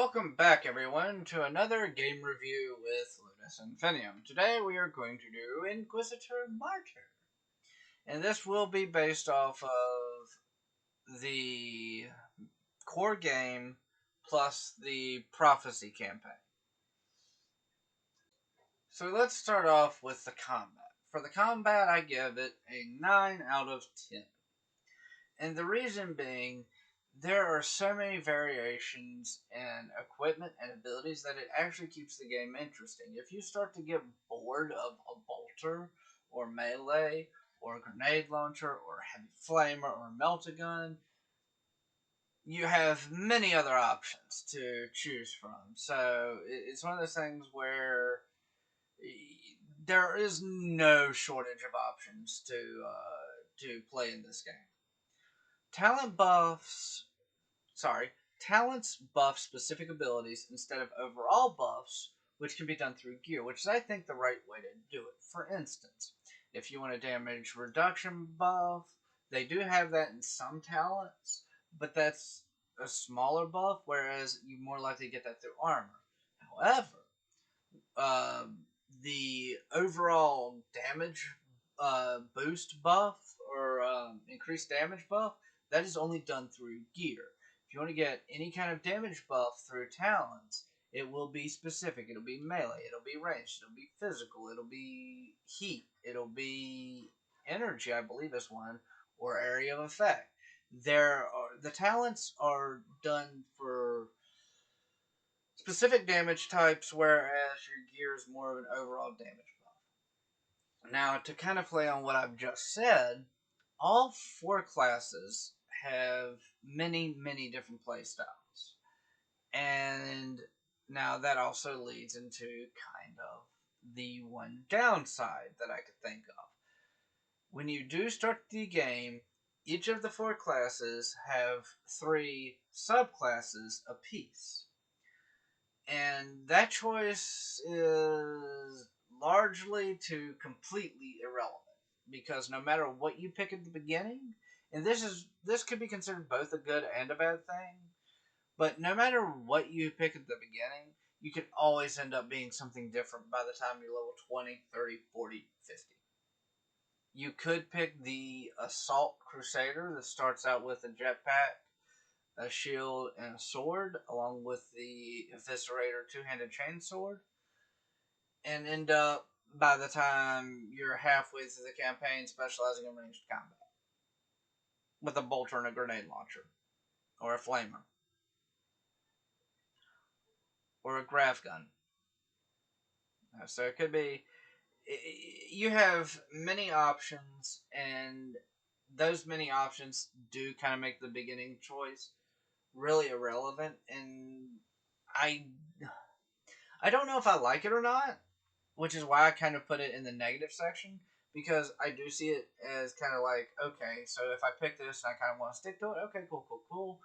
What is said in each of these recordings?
Welcome back, everyone, to another game review with Ludus Infinium. Today we are going to do Inquisitor Martyr. And this will be based off of the core game plus the Prophecy campaign. So let's start off with the combat. For the combat, I give it a 9 out of 10. And the reason being, there are so many variations in equipment and abilities that it actually keeps the game interesting. If you start to get bored of a bolter, or melee, or a grenade launcher, or a heavy flamer, or a melt-a-gun, you have many other options to choose from. So it's one of those things where there is no shortage of options to play in this game. Talents buff specific abilities instead of overall buffs, which can be done through gear, which is, I think, the right way to do it. For instance, if you want a damage reduction buff, they do have that in some talents, but that's a smaller buff, whereas you more likely get that through armor. However, the overall damage boost buff or increased damage buff, that is only done through gear. If you want to get any kind of damage buff through talents, it will be specific. It'll be melee, it'll be ranged, it'll be physical, it'll be heat, it'll be energy, I believe is one, or area of effect. The talents are done for specific damage types, whereas your gear is more of an overall damage buff. Now, to kind of play on what I've just said, all 4 classes have many, many different playstyles. And now that also leads into kind of the one downside that I could think of. When you do start the game, each of the 4 classes have 3 subclasses apiece. And that choice is largely to completely irrelevant, because no matter what you pick at the beginning, and this could be considered both a good and a bad thing, but no matter what you pick at the beginning, you could always end up being something different by the time you're level 20, 30, 40, 50. You could pick the Assault Crusader that starts out with a jetpack, a shield, and a sword, along with the Eviscerator 2-handed chainsword, and end up, by the time you're halfway through the campaign, specializing in ranged combat with a bolter and a grenade launcher, or a flamer, or a grav gun. So it could be, you have many options, and those many options do kind of make the beginning choice really irrelevant, and I don't know if I like it or not, which is why I kind of put it in the negative section, because I do see it as kind of like, okay, so if I pick this and I kind of want to stick to it, okay, cool.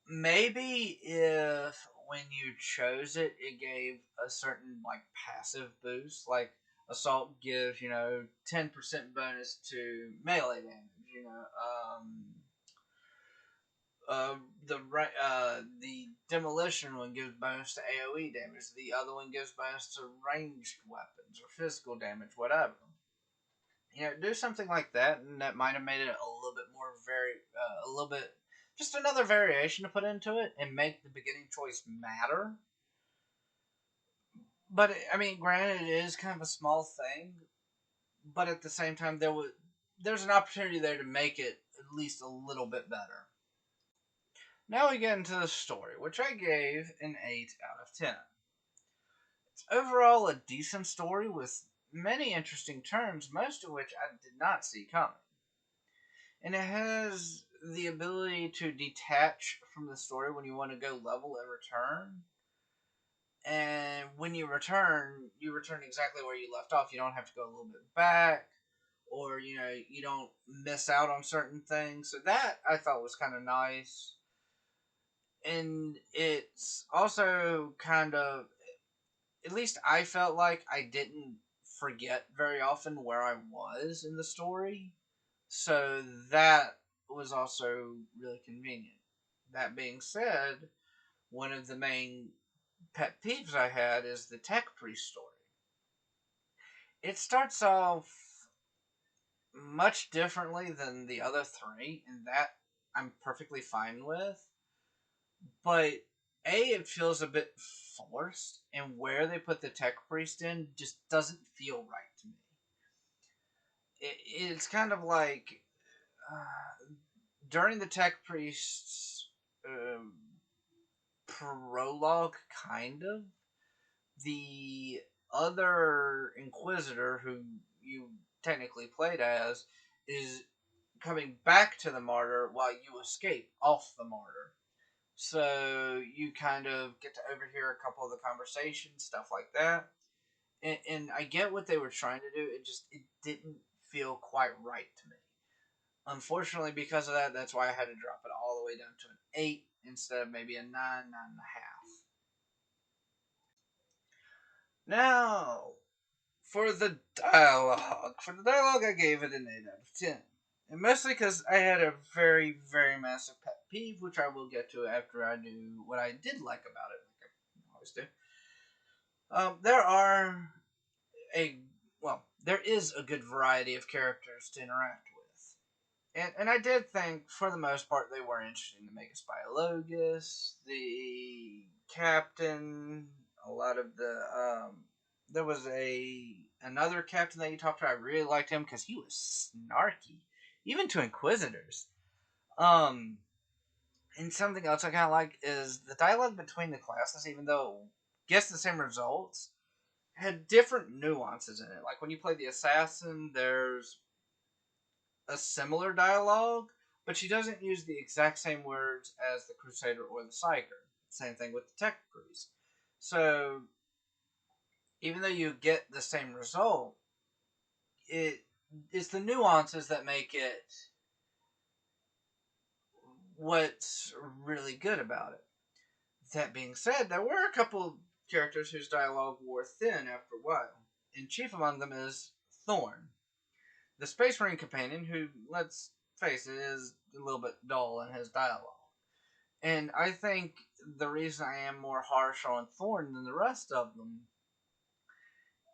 Maybe if when you chose it, it gave a certain, like, passive boost, like Assault gives, 10% bonus to melee damage, the Demolition one gives bonus to AoE damage. The other one gives bonus to ranged weapons or physical damage, whatever. Do something like that, and that might have made it a little bit more a little bit, just another variation to put into it and make the beginning choice matter. But I mean, granted, it is kind of a small thing, but at the same time, there's an opportunity there to make it at least a little bit better. Now we get into the story, which I gave an 8 out of 10. It's overall a decent story with many interesting turns, most of which I did not see coming. And it has the ability to detach from the story when you want to go level and return. And when you return exactly where you left off. You don't have to go a little bit back, or, you don't miss out on certain things. So that I thought was kind of nice. And it's also kind of, at least I felt like I didn't forget very often where I was in the story. So that was also really convenient. That being said, one of the main pet peeves I had is the tech priest story. It starts off much differently than the other three, and that I'm perfectly fine with. But it feels a bit forced, and where they put the tech priest in just doesn't feel right to me. It's kind of like during the tech priest's prologue, kind of, the other Inquisitor, who you technically played as, is coming back to the Martyr while you escape off the Martyr. So you kind of get to overhear a couple of the conversations, stuff like that. And I get what they were trying to do. It didn't feel quite right to me. Unfortunately, because of that, that's why I had to drop it all the way down to an 8 instead of maybe a 9, 9.5. Now, for the dialogue. For the dialogue, I gave it an 8 out of 10. And mostly because I had a very, very massive pet peeve, which I will get to after I do what I did like about it, like I always do. There is a good variety of characters to interact with. And I did think, for the most part, they were interesting. The Magus Biologus, the Captain, a lot of the, there was another captain that you talked to. I really liked him because he was snarky, even to Inquisitors. And something else I kind of like is the dialogue between the classes, even though it gets the same results, had different nuances in it. Like when you play the assassin, there's a similar dialogue, but she doesn't use the exact same words as the crusader or the psyker. Same thing with the tech priest. So even though you get the same result, it's the nuances that make it what's really good about it. That being said, there were a couple characters whose dialogue wore thin after a while, and chief among them is Thorn, the Space Marine companion, who, let's face it, is a little bit dull in his dialogue. And I think the reason I am more harsh on Thorn than the rest of them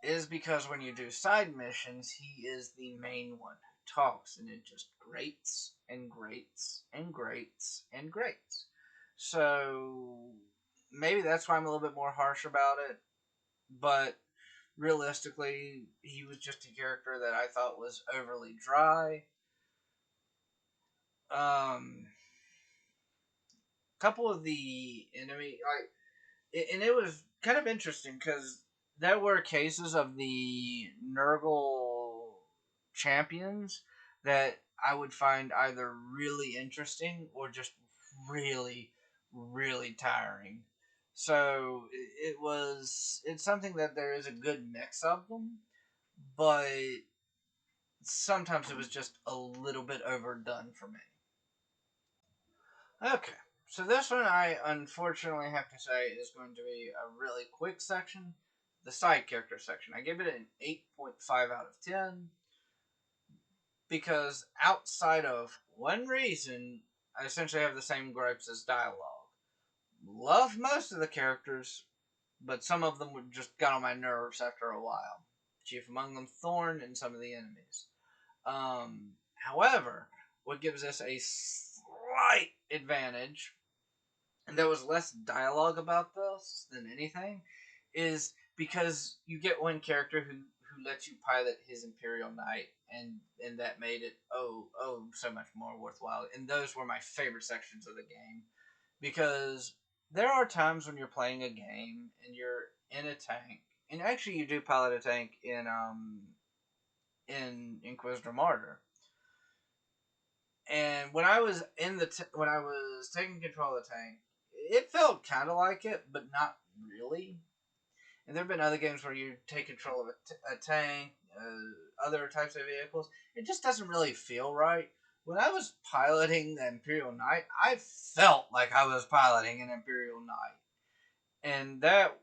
is because when you do side missions, he is the main one who talks, and it just grates and grates and grates and grates. So maybe that's why I'm a little bit more harsh about it, but realistically, he was just a character that I thought was overly dry. Couple of the enemy, and it was kind of interesting because there were cases of the Nurgle champions that I would find either really interesting or just really, really tiring. So it's something that there is a good mix of them, but sometimes it was just a little bit overdone for me. Okay, so this one I unfortunately have to say is going to be a really quick section. The side character section. I give it an 8.5 out of 10 because outside of one reason, I essentially have the same gripes as dialogue. Love most of the characters, but some of them would just got on my nerves after a while. Chief among them, Thorn, and some of the enemies. However, what gives us a slight advantage, and there was less dialogue about this than anything, is because you get one character who lets you pilot his Imperial Knight, and that made it so much more worthwhile. And those were my favorite sections of the game, because there are times when you're playing a game and you're in a tank, and actually you do pilot a tank in Inquisitor Martyr. And when I was when I was taking control of the tank, it felt kind of like it, but not really. And there have been other games where you take control of a tank, other types of vehicles. It just doesn't really feel right. When I was piloting the Imperial Knight, I felt like I was piloting an Imperial Knight. And that's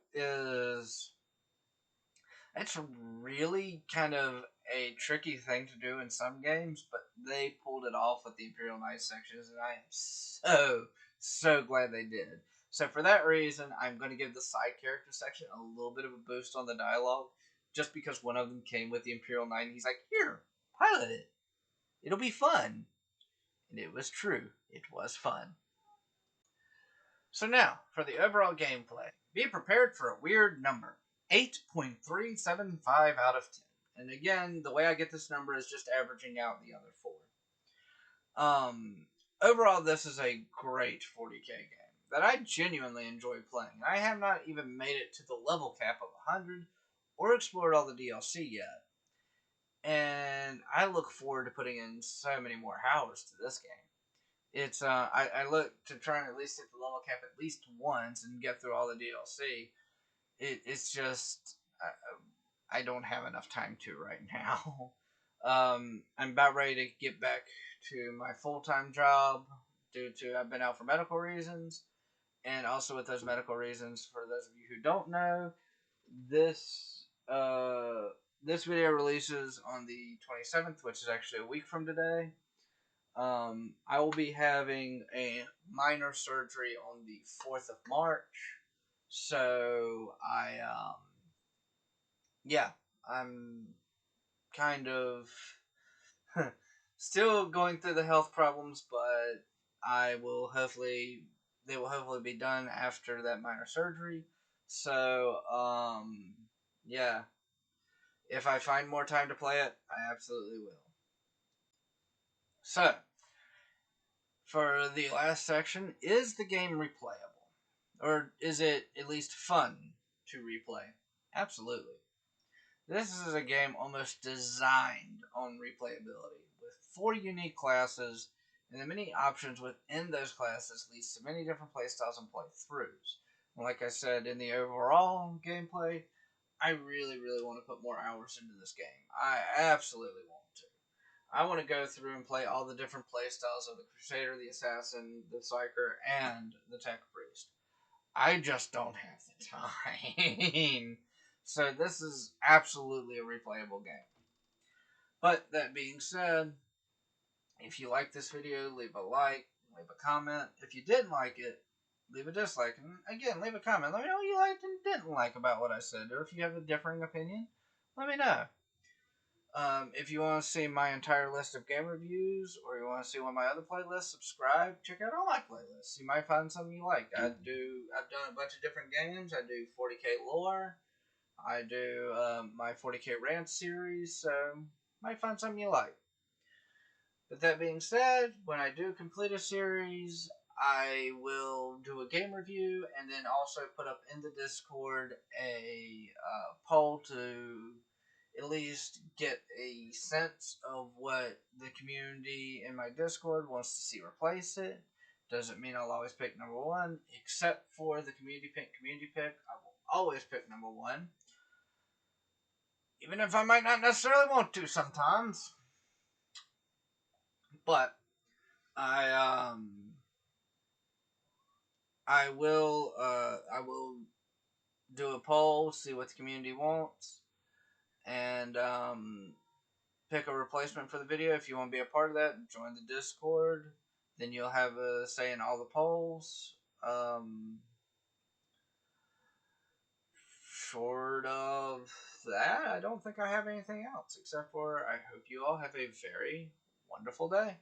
really kind of a tricky thing to do in some games, but they pulled it off with the Imperial Knight sections, and I am so glad they did. So for that reason, I'm going to give the side character section a little bit of a boost on the dialogue, just because one of them came with the Imperial Knight. He's like, "Here, pilot it. It'll be fun." And it was true. It was fun. So now, for the overall gameplay. Be prepared for a weird number. 8.375 out of 10. And again, the way I get this number is just averaging out the other four. Overall, this is a great 40k game that I genuinely enjoy playing. I have not even made it to the level cap of 100 or explored all the DLC yet. And I look forward to putting in so many more hours to this game. It's I look to try and at least hit the level cap at least once and get through all the DLC. It's just I don't have enough time to right now. I'm about ready to get back to my full-time job due to I've been out for medical reasons, and also with those medical reasons, for those of you who don't know, this this video releases on the 27th, which is actually a week from today. I will be having a minor surgery on the 4th of March, so yeah, I'm kind of still going through the health problems, but they will hopefully be done after that minor surgery. So, yeah, if I find more time to play it, I absolutely will. So, for the last section, is the game replayable? Or is it at least fun to replay? Absolutely. This is a game almost designed on replayability, with 4 unique classes, and the many options within those classes leads to many different playstyles and playthroughs. Like I said, in the overall gameplay, I really, really want to put more hours into this game. I absolutely want to. I want to go through and play all the different playstyles of the Crusader, the Assassin, the Psyker, and the Tech Priest. I just don't have the time. So this is absolutely a replayable game. But that being said, if you like this video, leave a like, leave a comment. If you didn't like it, leave a dislike. And again, leave a comment. Let me know what you liked and didn't like about what I said. Or if you have a differing opinion, let me know. If you want to see my entire list of game reviews, or you want to see one of my other playlists, subscribe. Check out all my playlists. You might find something you like. I've done a bunch of different games. I do 40k lore. I do my 40k rant series. So might find something you like. But that being said, when I do complete a series, I will do a game review and then also put up in the Discord a poll to at least get a sense of what the community in my Discord wants to see replace it. Doesn't mean I'll always pick number one, except for the community pick. I will always pick number one, even if I might not necessarily want to sometimes. But I I will do a poll, see what the community wants, and pick a replacement for the video. If you want to be a part of that, join the Discord. Then you'll have a say in all the polls. Short of that, I don't think I have anything else, except for I hope you all have a very wonderful day.